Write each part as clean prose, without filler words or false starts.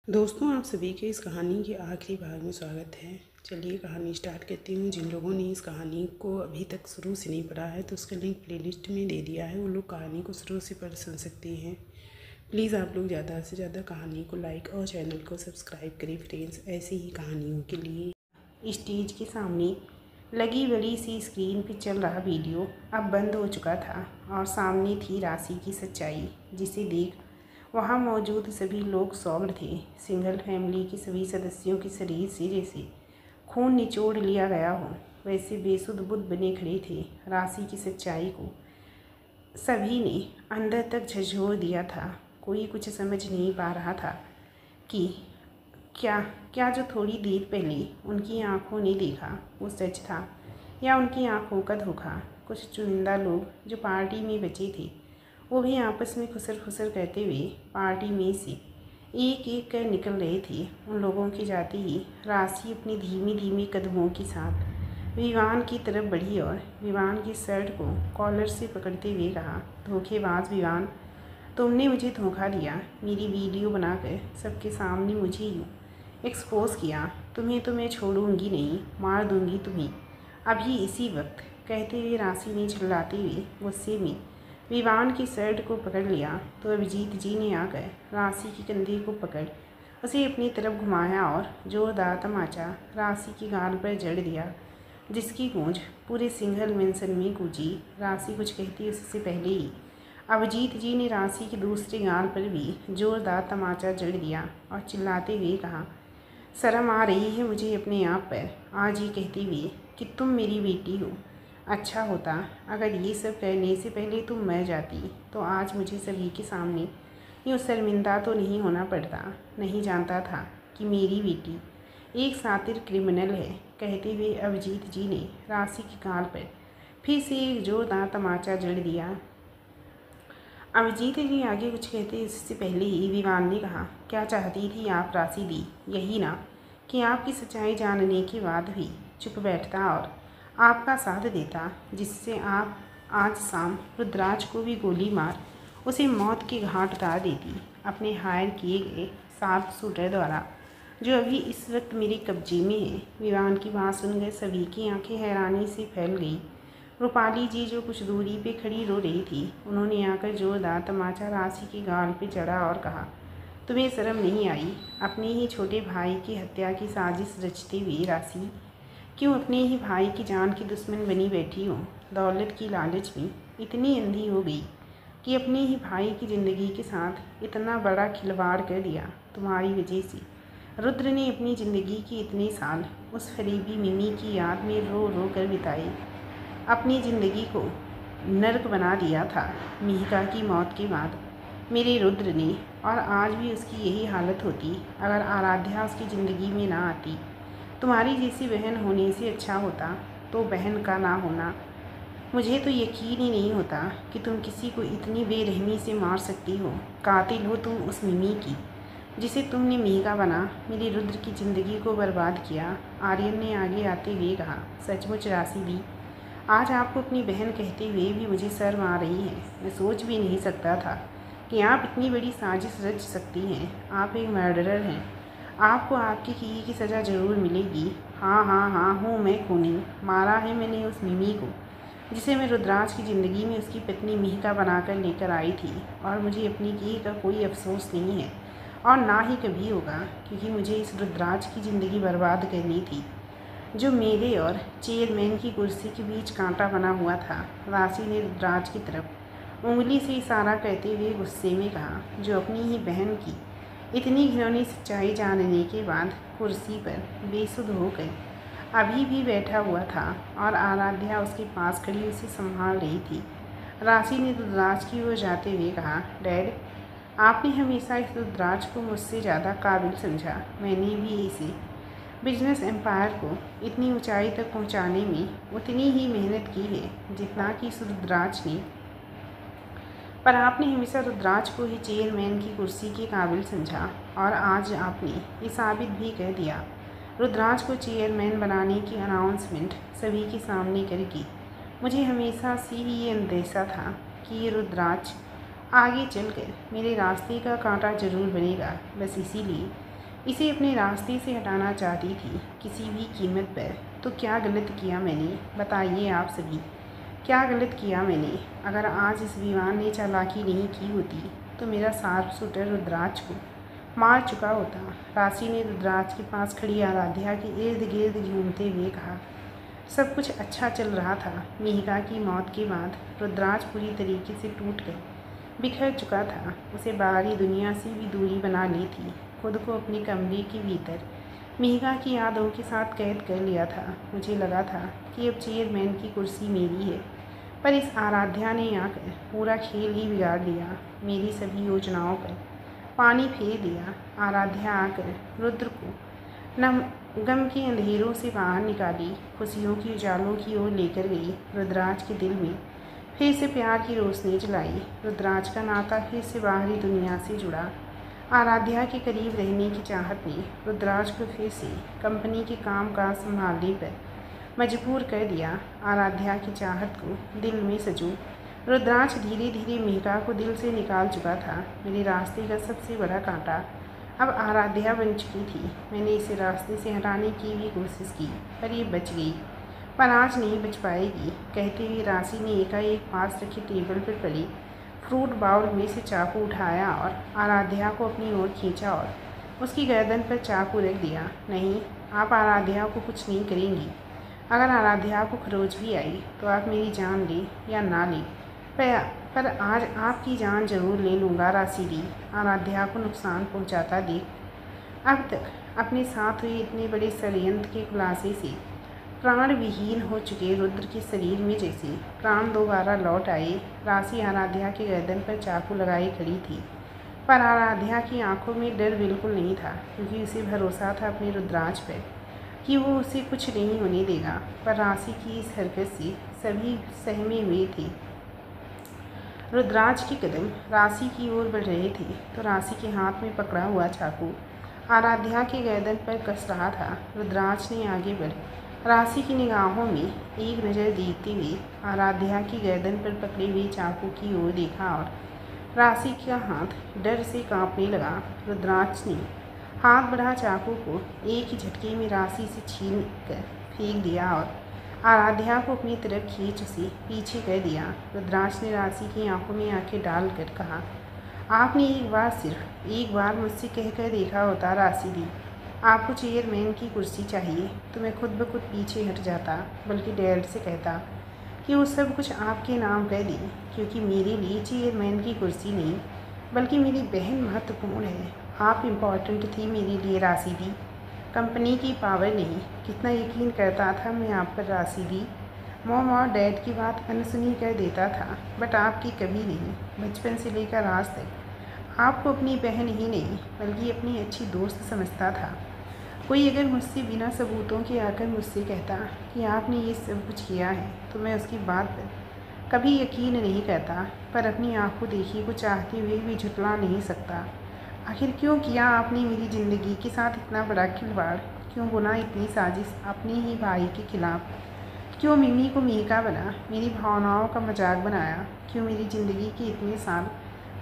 दोस्तों, आप सभी के इस कहानी के आखिरी भाग में स्वागत है। चलिए कहानी स्टार्ट करती हूँ। जिन लोगों ने इस कहानी को अभी तक शुरू से नहीं पढ़ा है तो उसका लिंक प्लेलिस्ट में दे दिया है, वो लोग कहानी को शुरू से पढ़ सुन सकते हैं। प्लीज़ आप लोग ज़्यादा से ज़्यादा कहानी को लाइक और चैनल को सब्सक्राइब करें फ्रेंड्स, ऐसी ही कहानियों के लिए। स्टेज के सामने लगी बड़ी सी स्क्रीन पर चल रहा वीडियो अब बंद हो चुका था और सामने थी राशि की सच्चाई, जिसे देख वहाँ मौजूद सभी लोग सौम्य थे। सिंगल फैमिली के सभी सदस्यों के शरीर से जैसे खून निचोड़ लिया गया हो, वैसे बेसुध बुद्ध बने खड़े थे। राशि की सच्चाई को सभी ने अंदर तक झंझोर दिया था। कोई कुछ समझ नहीं पा रहा था कि क्या क्या जो थोड़ी देर पहले उनकी आंखों ने देखा वो सच था या उनकी आंखों का धोखा। कुछ चुनिंदा लोग जो पार्टी में बचे थे वो भी आपस में खुसर खुसर करते हुए पार्टी में से एक एक कर निकल रहे थे। उन लोगों के जाते ही राशि अपने धीमे धीमे कदमों के साथ विवान की तरफ बढ़ी और विवान की शर्ट को कॉलर से पकड़ते हुए कहा, धोखेबाज विवान, तुमने मुझे धोखा दिया। मेरी वीडियो बनाकर सबके सामने मुझे यूँ एक्सपोज किया। तुम्हें तो मैं छोड़ूंगी नहीं, मार दूंगी तुम्हें अभी इसी वक्त। कहते हुए राशि ने चिल्लाते हुए गुस्से में विवान की शर्ट को पकड़ लिया तो अभिजीत जी ने आकर राशि के कंधे को पकड़ उसे अपनी तरफ घुमाया और जोरदार तमाचा राशि की गाल पर जड़ दिया, जिसकी गूंज पूरे सिंघल मेंशन में गूंजी। राशि कुछ कहती उससे पहले ही अभिजीत जी ने राशि के दूसरे गाल पर भी जोरदार तमाचा जड़ दिया और चिल्लाते हुए कहा, शर्म आ रही है मुझे अपने आप पर आज ये कहते हुए कि तुम मेरी बेटी हो। अच्छा होता अगर ये सब करने से पहले तुम मर जाती तो आज मुझे सभी के सामने यूँ शर्मिंदा तो नहीं होना पड़ता। नहीं जानता था कि मेरी बेटी एक सातिर क्रिमिनल है। कहते हुए अभिजीत जी ने राशि की गाल पर फिर से एक जोरदार तमाचा जड़ दिया। अभिजीत जी आगे कुछ कहते इससे पहले ही विवान ने कहा, क्या चाहती थी आप राशि दी? यही ना कि आपकी सच्चाई जानने के बाद भी चुप बैठता और आपका साथ देता, जिससे आप आज शाम रुद्राज को भी गोली मार उसे मौत के घाट उतार देती अपने हायर किए गए सात शूटर द्वारा, जो अभी इस वक्त मेरे कब्जे में है। विवान की बात सुनकर सभी की आंखें हैरानी से फैल गई। रूपाली जी जो कुछ दूरी पे खड़ी रो रही थी, उन्होंने आकर जोरदार तमाचा राशि के गाल पे चढ़ा और कहा, तुम्हें शर्म नहीं आई? अपने ही छोटे भाई की हत्या की साजिश रचते हुए राशि क्यों अपने ही भाई की जान की दुश्मन बनी बैठी हो? दौलत की लालच में इतनी अंधी हो गई कि अपने ही भाई की ज़िंदगी के साथ इतना बड़ा खिलवाड़ कर दिया। तुम्हारी वजह से रुद्र ने अपनी ज़िंदगी के इतने साल उस फरेबी मिमी की याद में रो रो कर बिताए। अपनी ज़िंदगी को नर्क बना दिया था मिहिका की मौत के बाद मेरे रुद्र ने, और आज भी उसकी यही हालत होती अगर आराध्या उसकी ज़िंदगी में ना आती। तुम्हारी जैसी बहन होने से अच्छा होता तो बहन का ना होना। मुझे तो यकीन ही नहीं होता कि तुम किसी को इतनी बेरहमी से मार सकती हो। कातिल हो तुम उस मिमी की जिसे तुमने मिहिका बना मेरे रुद्र की ज़िंदगी को बर्बाद किया। आर्यन ने आगे आते हुए कहा, सचमुच राशि दी, आज आपको अपनी बहन कहते हुए भी मुझे शर्म आ रही है। मैं सोच भी नहीं सकता था कि आप इतनी बड़ी साजिश रच सकती हैं। आप एक मर्डरर हैं। आपको आपके किए की सज़ा ज़रूर मिलेगी। हाँ हाँ हाँ हूँ मैं खूनी। मारा है मैंने उस मिमी को जिसे मैं रुद्राज की ज़िंदगी में उसकी पत्नी मिहिका बनाकर लेकर आई थी, और मुझे अपनी किए का कोई अफसोस नहीं है और ना ही कभी होगा, क्योंकि मुझे इस रुद्राज की ज़िंदगी बर्बाद करनी थी जो मेरे और चेयरमैन की कुर्सी के बीच कांटा बना हुआ था। राशि ने रुद्राज की तरफ उंगली से इशारा करते हुए गुस्से में कहा, जो अपनी ही बहन की इतनी घिनौनी सच्चाई जानने के बाद कुर्सी पर बेसुध होकर अभी भी बैठा हुआ था और आराध्या उसके पास खड़ी उसे संभाल रही थी। राशि ने रुद्राज की ओर जाते हुए कहा, डैड, आपने हमेशा इस रुद्राज को मुझसे ज़्यादा काबिल समझा। मैंने भी इसे बिजनेस एम्पायर को इतनी ऊंचाई तक पहुंचाने में उतनी ही मेहनत की है जितना कि इस रुद्राज ने, पर आपने हमेशा रुद्राज को ही चेयरमैन की कुर्सी के काबिल समझा और आज आपने ये साबित भी कर दिया। रुद्राज को चेयरमैन बनाने की अनाउंसमेंट सभी के सामने करके मुझे हमेशा से ही ये अंदेशा था कि ये रुद्राज आगे चलकर मेरे रास्ते का कांटा जरूर बनेगा। बस इसीलिए इसे अपने रास्ते से हटाना चाहती थी किसी भी कीमत पर। तो क्या गलत किया मैंने, बताइए आप सभी, क्या गलत किया मैंने? अगर आज इस विमान ने चालाकी नहीं की होती तो मेरा शार्प शूटर रुद्राज को मार चुका होता। राशि ने रुद्राज के पास खड़ी आराध्या के इर्द गिर्द घूमते हुए कहा। सब कुछ अच्छा चल रहा था। मिहिका की मौत के बाद रुद्राज पूरी तरीके से टूट कर बिखर चुका था। उसे बाहरी दुनिया से भी दूरी बना ली थी। खुद को अपने कमरे के भीतर मिहिका की यादों के साथ कैद कर लिया था। मुझे लगा था कि अब चेयरमैन की कुर्सी मेरी है, पर इस आराध्या ने आकर पूरा खेल ही बिगाड़ दिया। मेरी सभी योजनाओं पर पानी फेर दिया। आराध्या आकर रुद्र को नम गम के अंधेरों से बाहर निकाली, खुशियों की उजालों की ओर लेकर गई। रुद्राज के दिल में फिर से प्यार की रोशनी जलाई। रुद्राज का नाता फिर से बाहरी दुनिया से जुड़ा। आराध्या के करीब रहने की चाहत ने रुद्राज को फिर से कंपनी के काम काज संभालने पर मजबूर कर दिया। आराध्या की चाहत को दिल में सजो रुद्राज धीरे धीरे मिहिका को दिल से निकाल चुका था। मेरे रास्ते का सबसे बड़ा कांटा अब आराध्या बन चुकी थी। मैंने इसे रास्ते से हटाने की भी कोशिश की, पर ये बच गई, पर आज नहीं बच पाएगी। कहते हुए राशि ने एकाएक पास रखी टेबल पर पड़ी फ्रूट बाउल में से चाकू उठाया और आराध्या को अपनी ओर खींचा और उसकी गर्दन पर चाकू रख दिया। नहीं, आप आराध्या को कुछ नहीं करेंगी। अगर आराध्या को खरोच भी आई तो आप मेरी जान लें या ना लें, पर आज आपकी जान जरूर ले लूँगा। राशि दी आराध्या को नुकसान पहुँचाता देख अब तक अपने साथ हुए इतने बड़े षड्यंत्र के खुलासे से प्राण विहीन हो चुके रुद्र के शरीर में जैसे प्राण दोबारा लौट आए। राशि आराध्या के गर्दन पर चाकू लगाए खड़ी थी, पर आराध्या की आंखों में डर बिल्कुल नहीं था, क्योंकि उसे भरोसा था अपने रुद्राज पर कि वो उसे कुछ नहीं होने देगा। पर राशि की इस हरकत से सभी सहमे हुए थे। रुद्राज के कदम राशि की ओर बढ़ रहे थे तो राशि के हाथ में पकड़ा हुआ चाकू आराध्या के गर्दन पर कस रहा था। रुद्राज ने आगे बढ़ राशि की निगाहों में एक नज़र देखते हुए आराध्या की गर्दन पर पकड़े हुए चाकू की ओर देखा और राशि का हाथ डर से कांपने लगा। रुद्राज ने हाथ बढ़ा चाकू को एक ही झटके में राशि से छीन कर फेंक दिया और आराध्या को अपनी तरफ खींच उसे पीछे कर दिया। रुद्राज ने राशि की आंखों में आंखें डालकर कहा, आपने एक बार, सिर्फ एक बार मुझसे कहकर देखा होता राशि दी, आपको चेयरमैन की कुर्सी चाहिए, तो मैं खुद ब खुद पीछे हट जाता, बल्कि डैड से कहता कि वो सब कुछ आपके नाम कर दी, क्योंकि मेरे लिए चेयरमैन की कुर्सी नहीं बल्कि मेरी बहन महत्वपूर्ण है। आप इम्पॉर्टेंट थी मेरे लिए राशि दी, कंपनी की पावर नहीं। कितना यकीन करता था मैं आप पर राशि दी। मॉम और डैड की बात अनसुनी कर देता था, बट आपकी कभी नहीं। बचपन से लेकर आज तक आपको अपनी बहन ही नहीं बल्कि अपनी अच्छी दोस्त समझता था। कोई अगर मुझसे बिना सबूतों के आकर मुझसे कहता कि आपने ये सब कुछ किया है तो मैं उसकी बात पर कभी यकीन नहीं करता, पर अपनी आंखों देखी को चाहते हुए भी झुठला नहीं सकता। आखिर क्यों किया आपने मेरी ज़िंदगी के साथ इतना बड़ा खिलवाड़? क्यों बुना इतनी साजिश अपने ही भाई के खिलाफ? क्यों मिमी को मिहिका बना, मेरी भावनाओं का मजाक बनाया? क्यों मेरी ज़िंदगी के इतने साल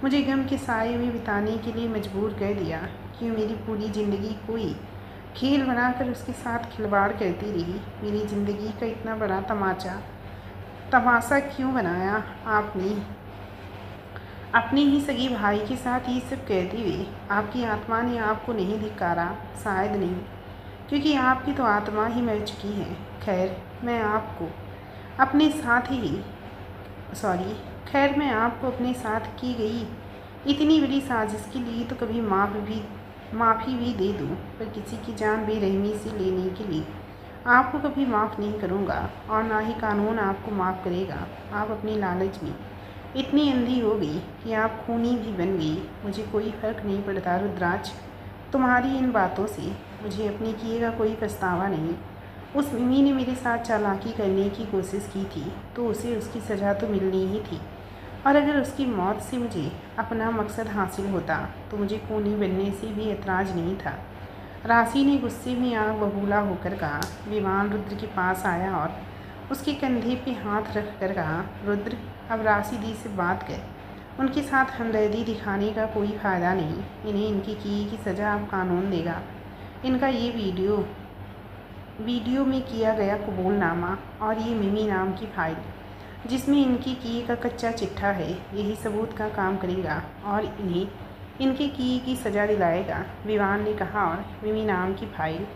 मुझे गम के साए में बिताने के लिए मजबूर कर दिया? क्यों मेरी पूरी ज़िंदगी कोई खेल बनाकर उसके साथ खिलवाड़ करती रही? मेरी ज़िंदगी का इतना बड़ा तमाशा क्यों बनाया आपने? अपने ही सगे भाई के साथ ये सब कहते हुए आपकी आत्मा ने आपको नहीं धिक्कारा? शायद नहीं, क्योंकि आपकी तो आत्मा ही मर चुकी है। खैर मैं आपको अपने साथ की गई इतनी बड़ी साजिश के लिए तो कभी माफ़ी भी दे दूँ, पर किसी की जान बेरहमी से लेने के लिए आपको कभी माफ़ नहीं करूँगा, और ना ही कानून आपको माफ़ करेगा। आप अपनी लालच में इतनी अंधी हो गई कि आप खूनी भी बन गई। मुझे कोई फ़र्क नहीं पड़ता रुद्राज, तुम्हारी इन बातों से मुझे अपने किए का कोई पछतावा नहीं। उस मिमी ने मेरे साथ चालाकी करने की कोशिश की थी तो उसे उसकी सज़ा तो मिलनी ही थी, और अगर उसकी मौत से मुझे अपना मकसद हासिल होता तो मुझे खूनी बनने से भी एतराज़ नहीं था। राशि ने गुस्से में आग बबूला होकर कहा। विमान रुद्र के पास आया और उसके कंधे पे हाथ रख कर कहा, रुद्र अब राशि दी से बात कर, उनके साथ हमदर्दी दिखाने का कोई फ़ायदा नहीं। इन्हें इनकी की सज़ा अब कानून देगा। इनका ये वीडियो में किया गया कबूलनामा और ये मिमी नाम की फ़ाइल जिसमें इनकी की का कच्चा चिट्ठा है, यही सबूत का काम करेगा और इन्हें इनके की सज़ा दिलाएगा, विवान ने कहा और मिमी नाम की फ़ाइल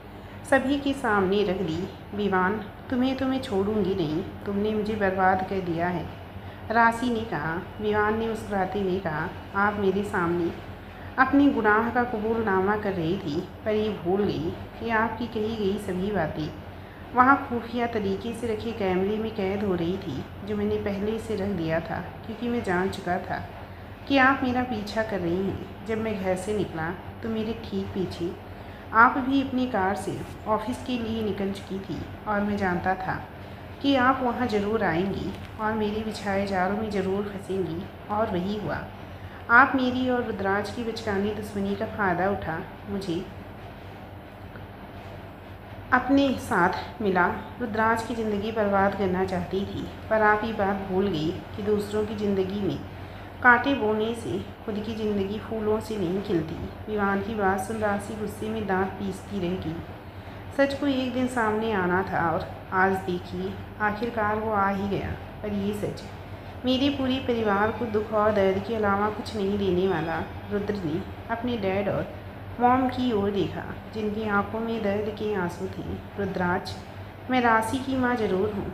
सभी के सामने रख दी। विवान, तुम्हें तो मैं छोड़ूंगी नहीं, तुमने मुझे बर्बाद कर दिया है, राशि ने कहा। विवान ने मुस्कुराते हुए कहा, आप मेरे सामने अपने गुनाह का कबूलनामा कर रही थी, पर ये भूल गई कि आपकी कही गई सभी बातें वहाँ खुफिया तरीके से रखे कैमरे में कैद हो रही थी, जो मैंने पहले से रख दिया था, क्योंकि मैं जान चुका था कि आप मेरा पीछा कर रही हैं। जब मैं घर से निकला तो मेरे ठीक पीछे आप भी अपनी कार से ऑफिस के लिए निकल चुकी थी और मैं जानता था कि आप वहाँ ज़रूर आएंगी और मेरे बिछाए जालों में ज़रूर फंसेंगी, और वही हुआ। आप मेरी और रुद्राज की बचकानी दुश्मनी का फ़ायदा उठा मुझे अपने साथ मिला रुद्राज की ज़िंदगी बर्बाद करना चाहती थी, पर आप ये बात भूल गई कि दूसरों की ज़िंदगी में कांटे बोने से खुद की ज़िंदगी फूलों से नहीं खिलती। विवान की बात सुन राशि गुस्से में दांत पीसती रह गई। सच को एक दिन सामने आना था और आज देखिए आखिरकार वो आ ही गया। पर ये सच मेरे पूरे परिवार को दुख और दर्द के अलावा कुछ नहीं देने वाला। रुद्र ने अपने डैड और मॉम की ओर देखा, जिनकी आंखों में दर्द के आंसू थे। रुद्राज, मैं राशि की माँ ज़रूर हूँ,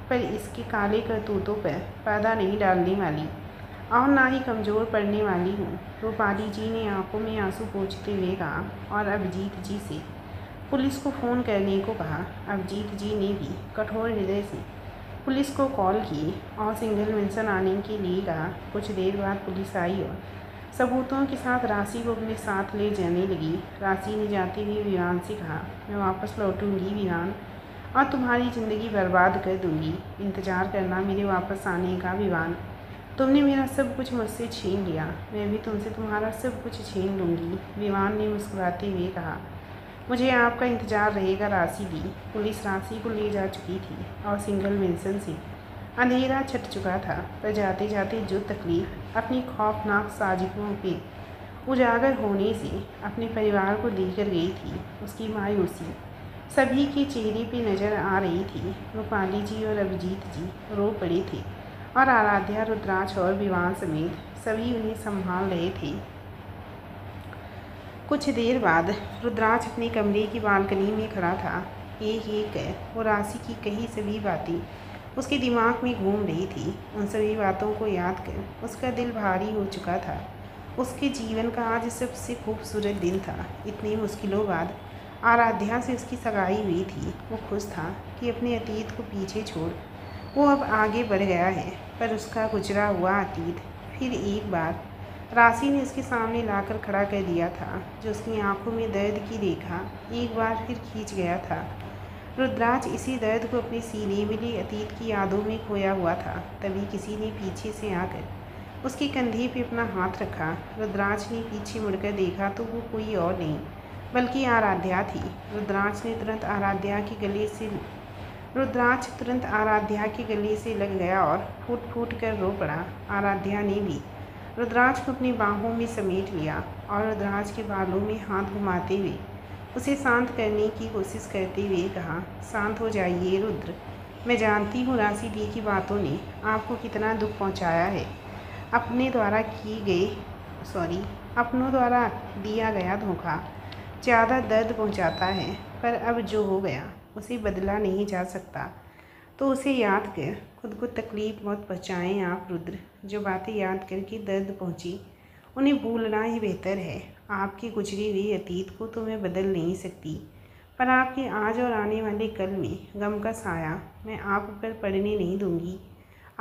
पर इसके काले करतूतों पर पर्दा नहीं डालने वाली और ना ही कमज़ोर पड़ने वाली हूँ। रूपाली जी ने आंखों में आंसू पोंछते हुए कहा और अभिजीत जी से पुलिस को फ़ोन करने को कहा। अभिजीत जी ने भी कठोर हृदय से पुलिस को कॉल की और सिंगल मेंशन आने के लिए कहा। कुछ देर बाद पुलिस आई और सबूतों के साथ राशि को अपने साथ ले जाने लगी। राशि ने जाते हुए विवान से कहा, मैं वापस लौटूंगी विवान, और तुम्हारी ज़िंदगी बर्बाद कर दूंगी। इंतज़ार करना मेरे वापस आने का विवान। तुमने मेरा सब कुछ मुझसे छीन लिया, मैं भी तुमसे तुम्हारा सब कुछ छीन लूँगी। विवान ने मुस्कुराते हुए कहा, मुझे आपका इंतज़ार रहेगा राशि दी। पुलिस राशि को ले जा चुकी थी और सिंगल मेंशन से अंधेरा छट चुका था, पर जाते जाते जो तकलीफ़ अपनी खौफनाक साजिशों के उजागर होने से अपने परिवार को देकर गई थी, उसकी मायूसी सभी के चेहरे पे नज़र आ रही थी। रूपाली जी और अभिजीत जी रो पड़े थे और आराध्या, रुद्राज और विवान समेत सभी उन्हें संभाल रहे थे। कुछ देर बाद रुद्राज अपने कमरे की बालकनी में खड़ा था। एक एक वो राशि की कही सभी बातें उसके दिमाग में घूम रही थी। उन सभी बातों को याद कर उसका दिल भारी हो चुका था। उसके जीवन का आज सबसे खूबसूरत दिन था। इतनी मुश्किलों बाद आराध्या से उसकी सगाई हुई थी। वो खुश था कि अपने अतीत को पीछे छोड़ वो अब आगे बढ़ गया है, पर उसका गुजरा हुआ अतीत फिर एक बार राशि ने उसके सामने लाकर खड़ा कर दिया था, जो उसकी आंखों में दर्द की रेखा एक बार फिर खींच गया था। रुद्राज इसी दर्द को अपने सीने में ले अतीत की यादों में खोया हुआ था। तभी किसी ने पीछे से आकर उसके कंधे पे अपना हाथ रखा। रुद्राज ने पीछे मुड़कर देखा तो वो कोई और नहीं बल्कि आराध्या थी। रुद्राज तुरंत आराध्या के गले से लग गया और फूट फूट कर रो पड़ा। आराध्या ने भी रुद्राज को अपनी बाहों में समेट लिया और रुद्राज के बालों में हाथ घुमाते हुए उसे शांत करने की कोशिश करते हुए कहा, शांत हो जाइए रुद्र। मैं जानती हूँ राशि दी की बातों ने आपको कितना दुख पहुँचाया है। अपनों द्वारा दिया गया धोखा ज़्यादा दर्द पहुँचाता है, पर अब जो हो गया उसे बदला नहीं जा सकता। तो उसे याद कर खुद को तकलीफ़ मत पहुँचाएं आप रुद्र। जो बातें याद करके दर्द पहुँची उन्हें भूलना ही बेहतर है। आपके गुजरे हुए अतीत को तो मैं बदल नहीं सकती, पर आपके आज और आने वाले कल में गम का साया मैं आप ऊपर पड़ने नहीं दूंगी।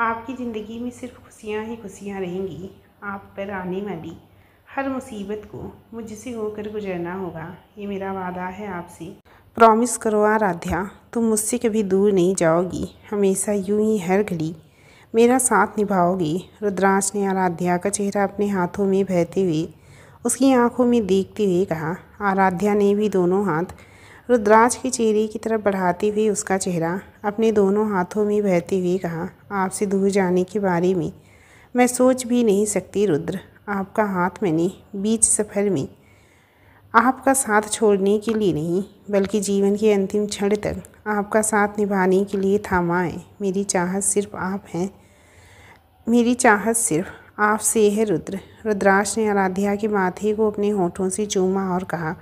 आपकी ज़िंदगी में सिर्फ खुशियाँ ही खुशियाँ रहेंगी। आप पर आने वाली हर मुसीबत को मुझसे होकर गुजरना होगा, ये मेरा वादा है आपसे। प्रॉमिस करो आराध्या, तुम मुझसे कभी दूर नहीं जाओगी, हमेशा यूं ही हर घड़ी मेरा साथ निभाओगी। रुद्राज ने आराध्या का चेहरा अपने हाथों में बहते हुए उसकी आंखों में देखते हुए कहा। आराध्या ने भी दोनों हाथ रुद्राज के चेहरे की तरफ बढ़ाते हुए उसका चेहरा अपने दोनों हाथों में बहते हुए कहा, आपसे दूर जाने के बारे में मैं सोच भी नहीं सकती रुद्र, आपका हाथ मैंने बीच सफ़र में आपका साथ छोड़ने के लिए नहीं बल्कि जीवन के अंतिम क्षण तक आपका साथ निभाने के लिए थामा है। मेरी चाहत सिर्फ आप हैं, मेरी चाहत सिर्फ आपसे है रुद्र। रुद्राक्ष ने आराध्या के माथे को अपने होठों से चूमा और कहा,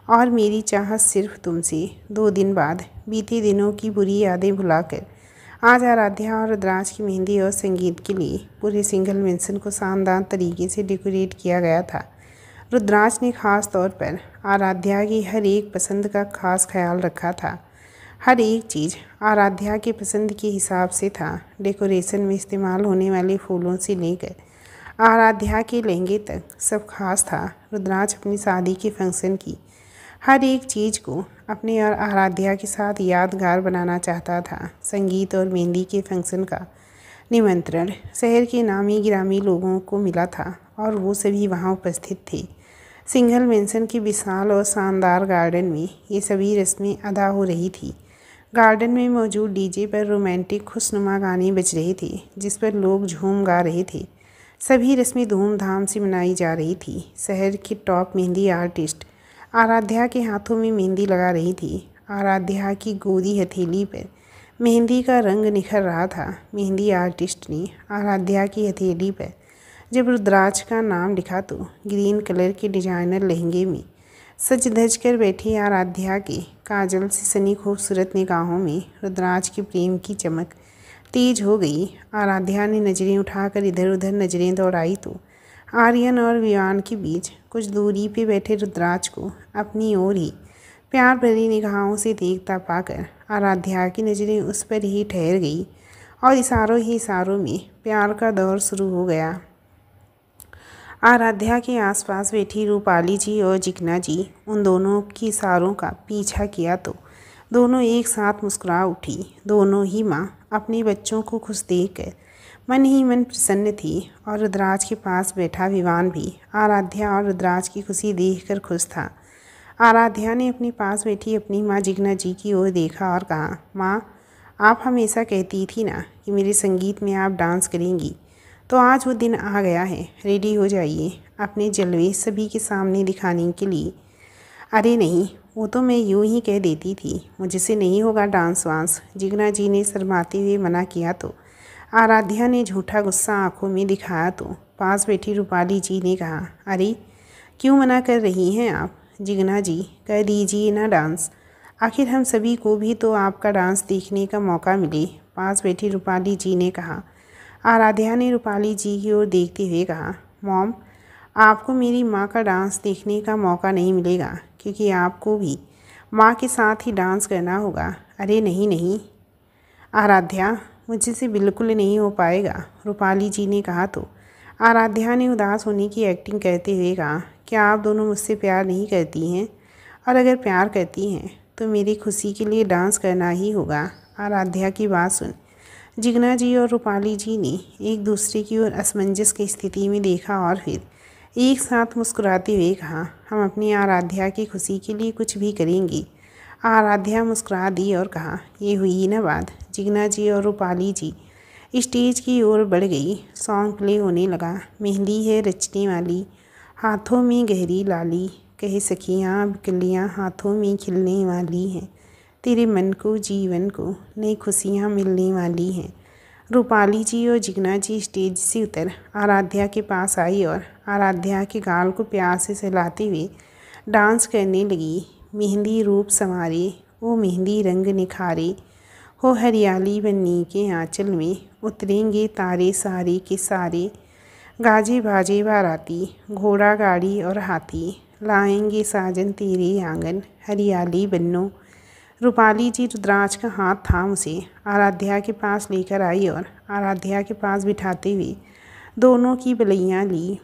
और मेरी चाहत सिर्फ तुमसे। 2 दिन बाद बीते दिनों की बुरी यादें भुलाकर आज आराध्या और रुद्राक्ष की मेहंदी और संगीत के लिए पूरे सिंगल मेंशन को शानदार तरीके से डेकोरेट किया गया था। रुद्राक्ष ने खास तौर पर आराध्या की हर एक पसंद का खास ख्याल रखा था। हर एक चीज़ आराध्या की पसंद के हिसाब से था। डेकोरेशन में इस्तेमाल होने वाले फूलों से लेकर आराध्या के लहंगे तक सब खास था। रुद्राक्ष अपनी शादी के फंक्शन की हर एक चीज़ को अपने और आराध्या के साथ यादगार बनाना चाहता था। संगीत और मेहंदी के फंक्शन का निमंत्रण शहर के नामी गिरामी लोगों को मिला था और वो सभी वहाँ उपस्थित थे। सिंगल मेंशन के विशाल और शानदार गार्डन में ये सभी रस्में अदा हो रही थी। गार्डन में मौजूद डीजे पर रोमांटिक खुशनुमा गाने बज रहे थे जिस पर लोग झूम गा रहे थे। सभी रस्में धूमधाम से मनाई जा रही थी। शहर की टॉप मेहंदी आर्टिस्ट आराध्या के हाथों में मेहंदी लगा रही थी। आराध्या की गोदी हथेली पर मेहंदी का रंग निखर रहा था। मेहंदी आर्टिस्ट ने आराध्या की हथेली पर जब रुद्राक्ष का नाम लिखा तो ग्रीन कलर के डिजाइनर लहंगे में सज धज कर बैठी आराध्या के काजल से सनी खूबसूरत निगाहों में रुद्राक्ष के प्रेम की चमक तेज हो गई। आराध्या ने नज़रें उठाकर इधर उधर नज़रें दौड़ाई तो आर्यन और विवान के बीच कुछ दूरी पे बैठे रुद्राक्ष को अपनी ओर ही प्यार भरी निगाहों से देखता पाकर आराध्या की नज़रें उस पर ही ठहर गई और इशारों ही इशारों में प्यार का दौर शुरू हो गया। आराध्या के आसपास बैठी रूपाली जी और जिग्ना जी उन दोनों की इशारों का पीछा किया तो दोनों एक साथ मुस्कुरा उठी। दोनों ही माँ अपने बच्चों को खुश देखकर मन ही मन प्रसन्न थी और रुद्राक्ष के पास बैठा विवान भी आराध्या और रुद्राक्ष की खुशी देखकर खुश था। आराध्या ने अपने पास बैठी अपनी माँ जिग्ना जी की ओर देखा और कहा, माँ, आप हमेशा कहती थी ना कि मेरे संगीत में आप डांस करेंगी, तो आज वो दिन आ गया है। रेडी हो जाइए अपने जलवे सभी के सामने दिखाने के लिए। अरे नहीं, वो तो मैं यूं ही कह देती थी, मुझसे नहीं होगा डांस वांस। जिग्ना जी ने शर्माते हुए मना किया तो आराध्या ने झूठा गुस्सा आंखों में दिखाया तो पास बैठी रूपाली जी ने कहा, अरे क्यों मना कर रही हैं आप? जिग्ना जी, कर दीजिए ना डांस, आखिर हम सभी को भी तो आपका डांस देखने का मौका मिले। पास बैठी रूपाली जी ने कहा। आराध्या ने रूपाली जी की ओर देखते हुए कहा, मॉम, आपको मेरी माँ का डांस देखने का मौका नहीं मिलेगा क्योंकि आपको भी माँ के साथ ही डांस करना होगा। अरे नहीं नहीं आराध्या, मुझसे बिल्कुल नहीं हो पाएगा, रूपाली जी ने कहा तो आराध्या ने उदास होने की एक्टिंग करते हुए कहा, क्या आप दोनों मुझसे प्यार नहीं करती हैं? और अगर प्यार करती हैं तो मेरी खुशी के लिए डांस करना ही होगा। आराध्या की बात सुन जिग्ना जी और रूपाली जी ने एक दूसरे की ओर असमंजस की स्थिति में देखा और फिर एक साथ मुस्कुराते हुए कहा, हम अपनी आराध्या की खुशी के लिए कुछ भी करेंगे। आराध्या मुस्कुरा दी और कहा, ये हुई ना बात। जिग्ना जी और रूपाली जी स्टेज की ओर बढ़ गई। सॉन्ग प्ले होने लगा। मेहंदी है रचने वाली, हाथों में गहरी लाली, कहे सखियाँ कलियाँ हाथों में खिलने वाली हैं, तेरे मन को जीवन को नई खुशियाँ मिलने वाली हैं। रूपाली जी और जिग्ना जी स्टेज से उतर आराध्या के पास आई और आराध्या के गाल को प्यार से सहलाते हुए डांस करने लगी। मेहंदी रूप संवारे, वो मेहंदी रंग निखारे, हो हरियाली बन्नी के आंचल में उतरेंगे तारे सारे के सारे, गाजे बाजे बाराती, घोड़ा गाड़ी और हाथी, लाएंगे साजन तेरे आंगन, हरियाली बन्नो। रूपाली जी रुद्राक्ष का हाथ थाम उसे आराध्या के पास लेकर आई और आराध्या के पास बिठाते हुए दोनों की बलैयाँ ली।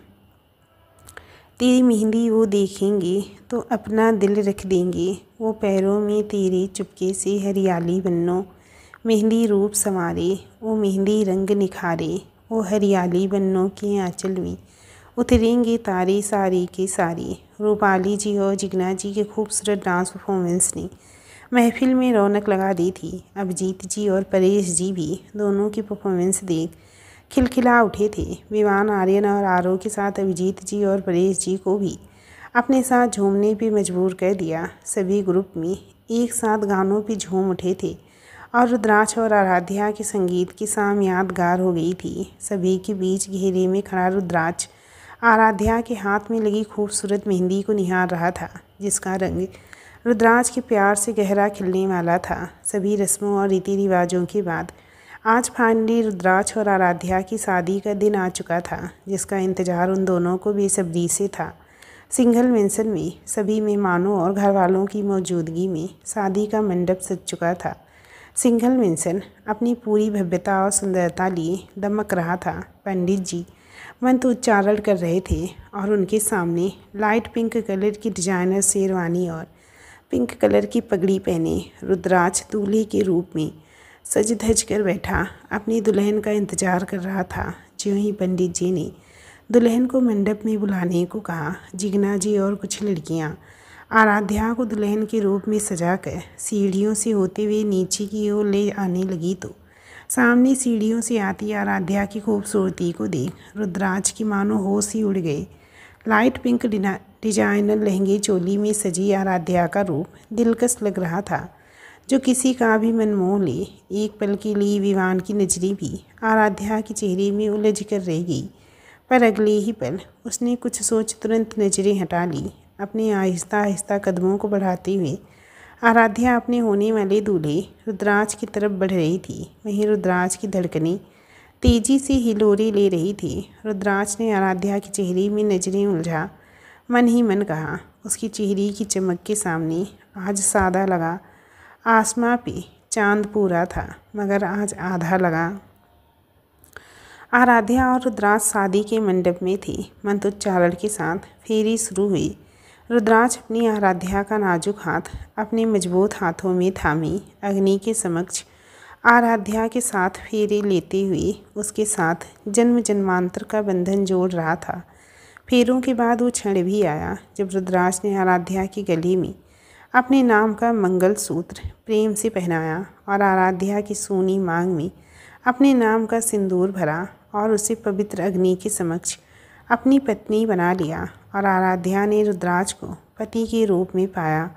तेरी मेहंदी वो देखेंगे तो अपना दिल रख देंगे, वो पैरों में तेरे चुपके से हरियाली बन्नो। मेहंदी रूप संवारे, वो मेहंदी रंग निखारे, वो हरियाली बन्नो के आंचल में उतरेंगे तारे सारे के सारे। रूपाली जी और जिग्ना जी के खूबसूरत डांस परफॉर्मेंस ने महफिल में रौनक लगा दी थी। अभिजीत जी और परेश जी भी दोनों की परफॉर्मेंस देख खिलखिला उठे थे। विवान आर्यन और आरव के साथ अभिजीत जी और परेश जी को भी अपने साथ झूमने पे मजबूर कर दिया। सभी ग्रुप में एक साथ गानों पे झूम उठे थे और रुद्राक्ष और आराध्या के संगीत की शाम यादगार हो गई थी। सभी के बीच घेरे में खड़ा रुद्राक्ष आराध्या के हाथ में लगी खूबसूरत मेहंदी को निहार रहा था, जिसका रंग रुद्राक्ष के प्यार से गहरा खिलने वाला था। सभी रस्मों और रीति रिवाजों के बाद आज फाइनली रुद्राक्ष और आराध्या की शादी का दिन आ चुका था, जिसका इंतज़ार उन दोनों को बेसब्री से था। सिंगल मेंशन में सभी मेहमानों और घरवालों की मौजूदगी में शादी का मंडप सज चुका था। सिंगल मेंशन अपनी पूरी भव्यता और सुंदरता लिए दमक रहा था। पंडित जी मंत्र उच्चारण कर रहे थे और उनके सामने लाइट पिंक कलर की डिजाइनर शेरवानी और पिंक कलर की पगड़ी पहने रुद्राक्ष दूल्हे के रूप में सज धज कर बैठा अपनी दुल्हन का इंतजार कर रहा था। ज्यों ही पंडित जी ने दुल्हन को मंडप में बुलाने को कहा, जिगना जी और कुछ लड़कियां आराध्या को दुल्हन के रूप में सजाकर सीढ़ियों से होते हुए नीचे की ओर ले आने लगी तो सामने सीढ़ियों से आती आराध्या की खूबसूरती को देख रुद्राक्ष की मानो होश ही उड़ गए। लाइट पिंक डिजाइनर लहंगे चोली में सजी आराध्या का रूप दिलकश लग रहा था, जो किसी का भी मन मोह ले। एक पल के लिए विवान की नजरें भी आराध्या के चेहरे में उलझ कर रह गई, पर अगले ही पल उसने कुछ सोच तुरंत नजरें हटा ली। अपने आहिस्ता आहिस्ता कदमों को बढ़ाते हुए आराध्या अपने होने वाले दूल्हे रुद्राक्ष की तरफ बढ़ रही थी। वहीं रुद्राक्ष की धड़कनें तेजी से हिलोरे ले रही थी। रुद्राक्ष ने आराध्या के चेहरे में नजरें उलझा मन ही मन कहा, उसकी चेहरे की चमक के सामने आज सादा लगा आसमां पे चांद पूरा था, मगर आज आधा लगा। आराध्या और रुद्राक्ष शादी के मंडप में थे। मंत्रोच्चारण के साथ फेरी शुरू हुई। रुद्राक्ष अपनी आराध्या का नाजुक हाथ अपने मजबूत हाथों में थामे अग्नि के समक्ष आराध्या के साथ फेरे लेते हुए उसके साथ जन्म जन्मांतर का बंधन जोड़ रहा था। फेरों के बाद वो क्षण भी आया जब रुद्राक्ष ने आराध्या के गले में अपने नाम का मंगलसूत्र प्रेम से पहनाया और आराध्या की सोनी मांग में अपने नाम का सिंदूर भरा और उसे पवित्र अग्नि के समक्ष अपनी पत्नी बना लिया। और आराध्या ने रुद्राक्ष को पति के रूप में पाया।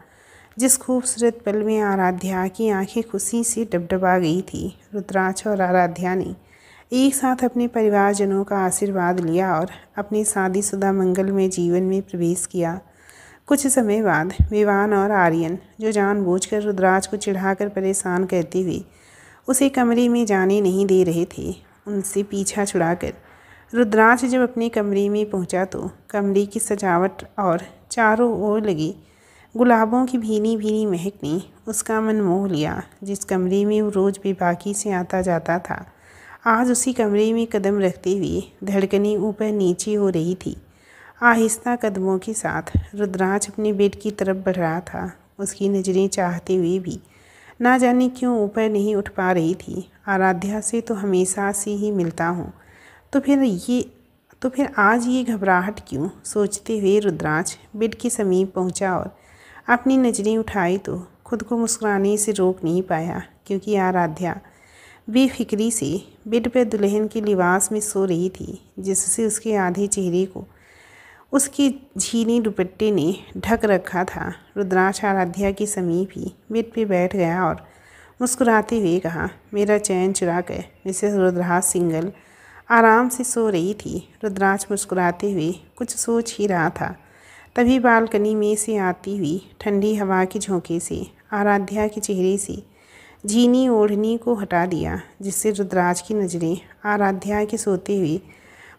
जिस खूबसूरत पल में आराध्या की आंखें खुशी से डबडबा गई थी। रुद्राक्ष और आराध्या ने एक साथ अपने परिवारजनों का आशीर्वाद लिया और अपने शादीशुदा मंगलमय जीवन में प्रवेश किया। कुछ समय बाद विवान और आर्यन, जो जानबूझकर रुद्राक्ष को चिढ़ाकर परेशान करते हुए उसे कमरे में जाने नहीं दे रहे थे, उनसे पीछा छुड़ाकर रुद्राक्ष जब अपने कमरे में पहुंचा तो कमरे की सजावट और चारों ओर लगी गुलाबों की भीनी भीनी महक ने उसका मन मोह लिया। जिस कमरे में वो रोज़ बेबाकी से आता जाता था, आज उसी कमरे में कदम रखते हुए धड़कनें ऊपर नीचे हो रही थी। आहिस्ता कदमों के साथ रुद्राक्ष अपने बेड की तरफ बढ़ रहा था। उसकी नज़रें चाहते हुए भी ना जाने क्यों ऊपर नहीं उठ पा रही थी। आराध्या से तो हमेशा से ही मिलता हूँ, तो फिर आज ये घबराहट क्यों, सोचते हुए रुद्राक्ष बेड के समीप पहुँचा और अपनी नज़रें उठाई तो खुद को मुस्कुराने से रोक नहीं पाया, क्योंकि आराध्या बेफिक्री से बेड पर दुल्हन के लिबास में सो रही थी, जिससे उसके आधे चेहरे को उसके झीने दुपट्टे ने ढक रखा था। रुद्राक्ष आराध्या के समीप ही बेड पे बैठ गया और मुस्कुराते हुए कहा, मेरा चैन चुरा कर मिसेस रुद्राक्ष सिंगल आराम से सो रही थी। रुद्राक्ष मुस्कुराते हुए कुछ सोच ही रहा था, तभी बालकनी में से आती हुई ठंडी हवा के झोंके से आराध्या के चेहरे से झीनी ओढ़नी को हटा दिया, जिससे रुद्राक्ष की नज़रें आराध्या के सोते हुए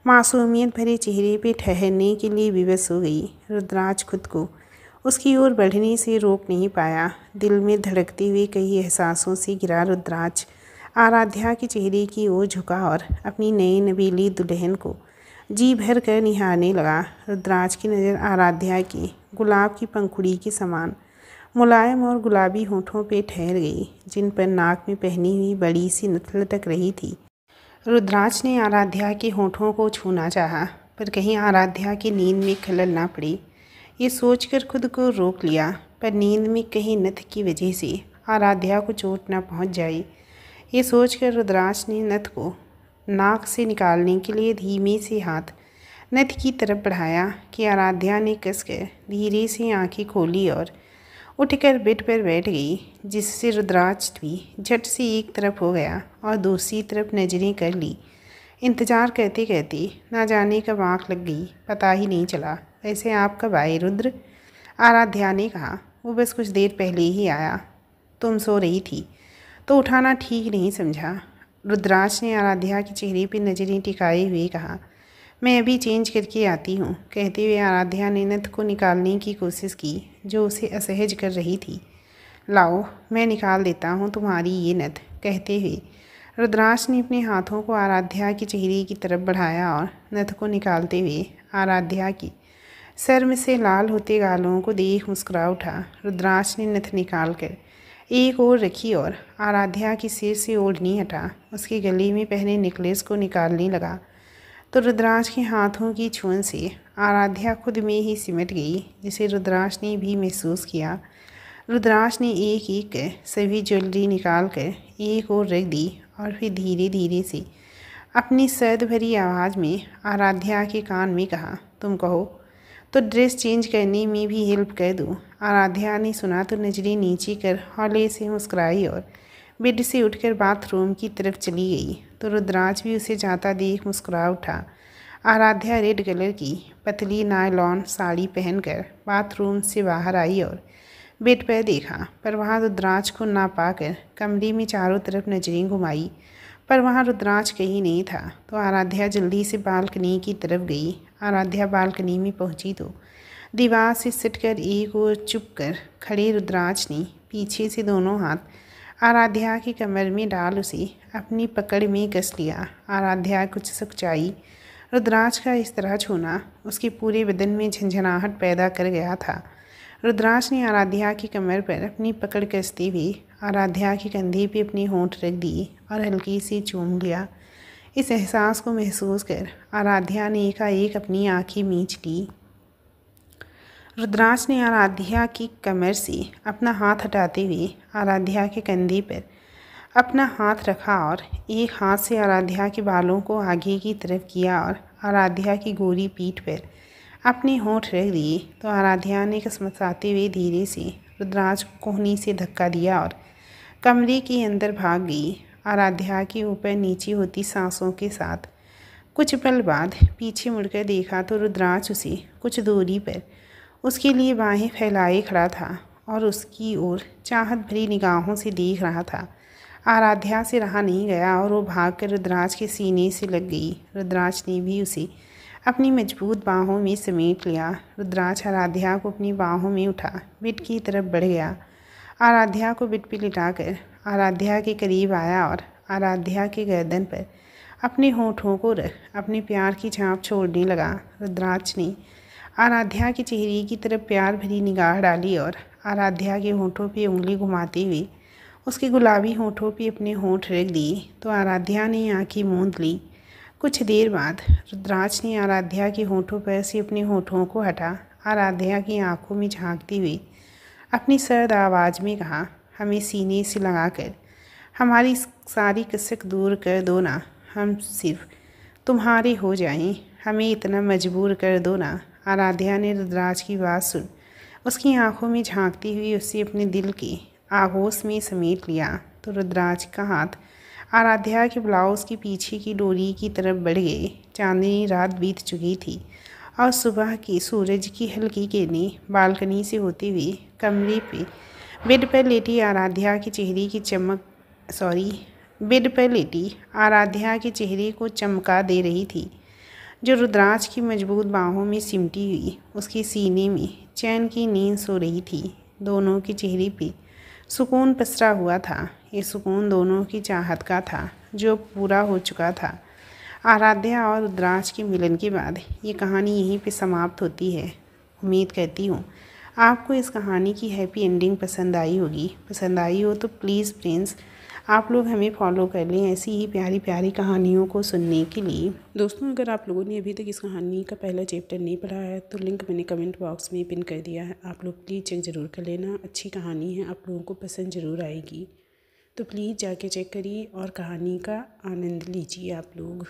मासूमियत भरे चेहरे पे ठहरने के लिए विवश हो गई। रुद्राक्ष खुद को उसकी ओर बढ़ने से रोक नहीं पाया। दिल में धड़कते हुए कई एहसासों से घिरा रुद्राक्ष आराध्या के चेहरे की ओर झुका और अपनी नई नवीली दुल्हन को जी भर कर निहारने लगा। रुद्राक्ष की नज़र आराध्या की गुलाब की पंखुड़ी के समान मुलायम और गुलाबी होठों पे ठहर गई, जिन पर नाक में पहनी हुई बड़ी सी नथ लटक रही थी। रुद्राक्ष ने आराध्या के होठों को छूना चाहा, पर कहीं आराध्या की नींद में खलल ना पड़ी, ये सोचकर खुद को रोक लिया। पर नींद में कहीं नथ की वजह से आराध्या को चोट न पहुंच जाए, ये सोचकर रुद्राक्ष ने नथ को नाक से निकालने के लिए धीमे से हाथ नथ की तरफ बढ़ाया कि आराध्या ने कसकर धीरे से आंखें खोली और उठकर बेड पर बैठ गई, जिससे रुद्राक्ष भी झट से एक तरफ हो गया और दूसरी तरफ नजरें कर ली। इंतज़ार करते करते ना जाने कब आँख लग गई, पता ही नहीं चला। वैसे आप कब आए रुद्र? आराध्या ने कहा। वो बस कुछ देर पहले ही आया। तुम सो रही थी तो उठाना ठीक नहीं समझा। रुद्राक्ष ने आराध्या के चेहरे पर नजरें टिकाए हुए कहा। मैं अभी चेंज करके आती हूँ, कहते हुए आराध्या ने नथ को निकालने की कोशिश की जो उसे असहज कर रही थी। लाओ, मैं निकाल देता हूँ तुम्हारी ये नथ, कहते हुए रुद्राक्ष ने अपने हाथों को आराध्या के चेहरे की तरफ बढ़ाया और नथ को निकालते हुए आराध्या की शर्म से लाल होते गालों को देख मुस्कुरा उठा। रुद्राक्ष ने नथ निकाल कर एक ओर रखी और आराध्या की सिर से ओढ़नी हटा उसके गले में पहने नेकलेस को निकालने लगा तो रुद्राक्ष के हाथों की छुअन से आराध्या खुद में ही सिमट गई, जिसे रुद्राक्ष ने भी महसूस किया। रुद्राक्ष ने एक एक कर सभी ज्वेलरी निकाल कर एक और रख दी और फिर धीरे धीरे से अपनी सर्द भरी आवाज़ में आराध्या के कान में कहा, तुम कहो तो ड्रेस चेंज करने में भी हेल्प कर दूँ। आराध्या ने सुना तो नजरें नीचे कर हौले से मुस्कुराई और बेड से उठकर बाथरूम की तरफ चली गई तो रुद्राक्ष भी उसे जाता देख मुस्कुरा उठा। आराध्या रेड कलर की पतली नायलॉन साड़ी पहनकर बाथरूम से बाहर आई और बेड पर देखा, पर वहाँ रुद्राक्ष को ना पाकर कमरे में चारों तरफ नजरें घुमाई, पर वहाँ रुद्राक्ष कहीं नहीं था। तो आराध्या जल्दी से बालकनी की तरफ गई। आराध्या बालकनी में पहुंची तो दीवार से सटकर एक ओर चुप कर खड़े रुद्राक्ष ने पीछे से दोनों हाथ आराध्या की कमर में डाल उसे अपनी पकड़ में कस लिया। आराध्या कुछ सकुचाई। रुद्राक्ष का इस तरह छूना उसके पूरे बदन में झंझनाहट पैदा कर गया था। रुद्राक्ष ने आराध्या की कमर पर अपनी पकड़ कसते हुए आराध्या के कंधे पे अपने होंठ रख दिए और हल्की से चूम लिया। इस एहसास को महसूस कर आराध्या ने एकाएक अपनी आंखें मींच ली। रुद्राक्ष ने आराध्या की कमर से अपना हाथ हटाते हुए आराध्या के कंधे पर अपना हाथ रखा और एक हाथ से आराध्या के बालों को आगे की तरफ किया और आराध्या की गोरी पीठ पर अपने होंठ रख दिए तो आराध्या ने कसमसाते हुए धीरे से रुद्राक्ष को कोहनी से धक्का दिया और कमरे के अंदर भाग गई। आराध्या के ऊपर नीचे होती सांसों के साथ कुछ पल बाद पीछे मुड़कर देखा तो रुद्राक्ष उसे कुछ दूरी पर उसके लिए बाहें फैलाए खड़ा था और उसकी ओर चाहत भरी निगाहों से देख रहा था। आराध्या से रहा नहीं गया और वो भागकर रुद्राक्ष के सीने से लग गई। रुद्राक्ष ने भी उसे अपनी मजबूत बाहों में समेट लिया। रुद्राक्ष आराध्या को अपनी बाहों में उठा बेड की तरफ बढ़ गया। आराध्या को बेड पर लिटाकर आराध्या के करीब आया और आराध्या के गर्दन पर अपने होठों को रख अपने प्यार की छाप छोड़ने लगा। रुद्राक्ष ने आराध्या के चेहरे की तरफ प्यार भरी निगाह डाली और आराध्या के होठों पे उंगली घुमाते हुए उसके गुलाबी होठों पे अपने होठ रख दिए तो आराध्या ने आंखें मूंद ली। कुछ देर बाद रुद्राक्ष ने आराध्या के होठों पर से अपने होठों को हटा आराध्या की आंखों में झांकते हुए अपनी सर्द आवाज़ में कहा, हमें सीने से लगाकर हमारी सारी कसक दूर कर दो ना, हम सिर्फ तुम्हारे हो जाएं, हमें इतना मजबूर कर दो ना। आराध्या ने रुद्राक्ष की बात सुन उसकी आंखों में झांकती हुई उसे अपने दिल के आगोश में समेट लिया तो रुद्राक्ष का हाथ आराध्या के ब्लाउज के पीछे की डोरी की तरफ बढ़ गए। चांदनी रात बीत चुकी थी और सुबह की सूरज की हल्की किरणें बालकनी से होते हुए कमरे पे बेड पर लेटी आराध्या के चेहरे की बेड पर लेटी आराध्या के चेहरे को चमका दे रही थी, जो रुद्राक्ष की मजबूत बाहों में सिमटी हुई उसके सीने में चैन की नींद सो रही थी। दोनों के चेहरे पे सुकून पसरा हुआ था। ये सुकून दोनों की चाहत का था जो पूरा हो चुका था। आराध्या और रुद्राक्ष के मिलन के बाद ये कहानी यहीं पे समाप्त होती है। उम्मीद करती हूँ आपको इस कहानी की हैप्पी एंडिंग पसंद आई होगी। पसंद आई हो तो प्लीज़ फ्रेंड्स आप लोग हमें फॉलो कर लें ऐसी ही प्यारी प्यारी कहानियों को सुनने के लिए। दोस्तों, अगर आप लोगों ने अभी तक इस कहानी का पहला चैप्टर नहीं पढ़ा है तो लिंक मैंने कमेंट बॉक्स में पिन कर दिया है, आप लोग प्लीज़ चेक ज़रूर कर लेना। अच्छी कहानी है, आप लोगों को पसंद ज़रूर आएगी। तो प्लीज़ जाके चेक करिए और कहानी का आनंद लीजिए आप लोग।